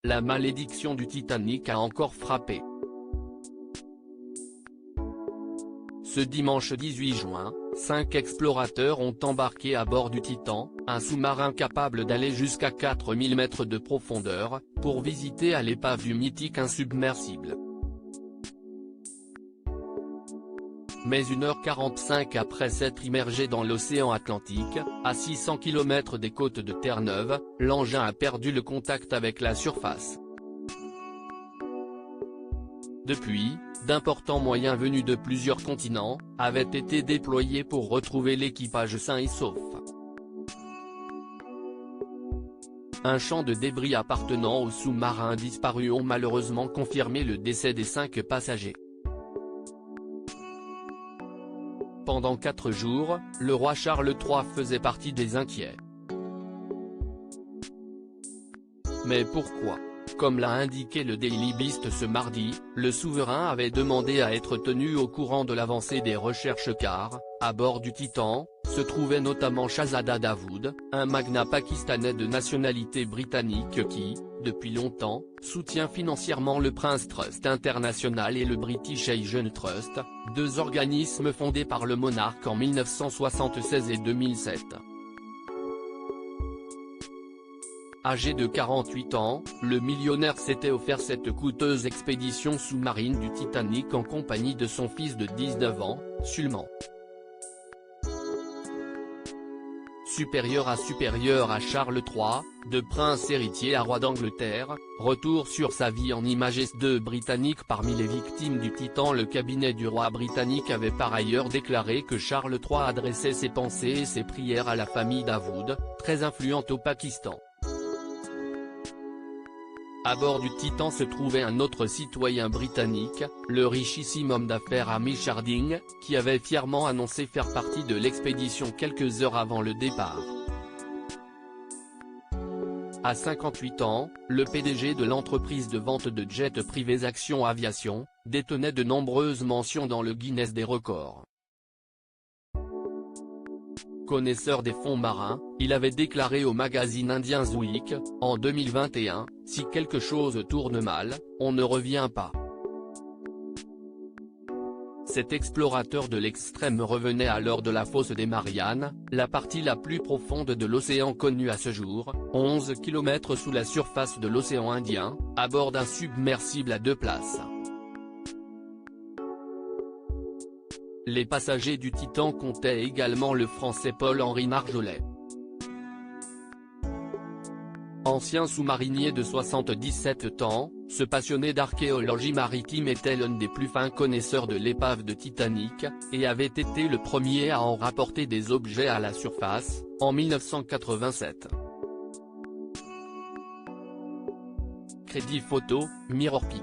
la malédiction du Titanic a encore frappé. Ce dimanche 18 juin, 5 explorateurs ont embarqué à bord du Titan, un sous-marin capable d'aller jusqu'à 4000 mètres de profondeur, pour visiter à l'épave du mythique insubmersible. Mais 1h45 après s'être immergé dans l'océan Atlantique, à 600 km des côtes de Terre-Neuve, l'engin a perdu le contact avec la surface. Depuis, d'importants moyens venus de plusieurs continents, avaient été déployés pour retrouver l'équipage sain et sauf. Un champ de débris appartenant au sous-marin disparu ont malheureusement confirmé le décès des 5 passagers. Pendant 4 jours, le roi Charles III faisait partie des inquiets. Mais pourquoi ? Comme l'a indiqué le Daily Beast ce mardi, le souverain avait demandé à être tenu au courant de l'avancée des recherches car, à bord du Titan, se trouvait notamment Shahzada Dawood, un magnat pakistanais de nationalité britannique qui, depuis longtemps, soutient financièrement le Prince Trust International et le British Asian Trust, 2 organismes fondés par le monarque en 1976 et 2007. Âgé de 48 ans, le millionnaire s'était offert cette coûteuse expédition sous-marine du Titanic en compagnie de son fils de 19 ans, Sulman. Supérieur à Charles III, de prince héritier à roi d'Angleterre, retour sur sa vie en images de britanniques parmi les victimes du Titan. Le cabinet du roi britannique avait par ailleurs déclaré que Charles III adressait ses pensées et ses prières à la famille Dawood, très influente au Pakistan. À bord du Titan se trouvait un autre citoyen britannique, le richissime homme d'affaires Hamish Harding, qui avait fièrement annoncé faire partie de l'expédition quelques heures avant le départ. À 58 ans, le PDG de l'entreprise de vente de jets privés Action Aviation, détenait de nombreuses mentions dans le Guinness des records. Connaisseur des fonds marins, il avait déclaré au magazine indien Week, en 2021, « Si quelque chose tourne mal, on ne revient pas ». Cet explorateur de l'extrême revenait alors de la fosse des Mariannes, la partie la plus profonde de l'océan connue à ce jour, 11 km sous la surface de l'océan Indien, à bord d'un submersible à 2 places. Les passagers du Titan comptaient également le Français Paul-Henri Marjolais. Ancien sous-marinier de 77 ans, ce passionné d'archéologie maritime était l'un des plus fins connaisseurs de l'épave de Titanic, et avait été le premier à en rapporter des objets à la surface, en 1987. Crédit photo, MirrorPix.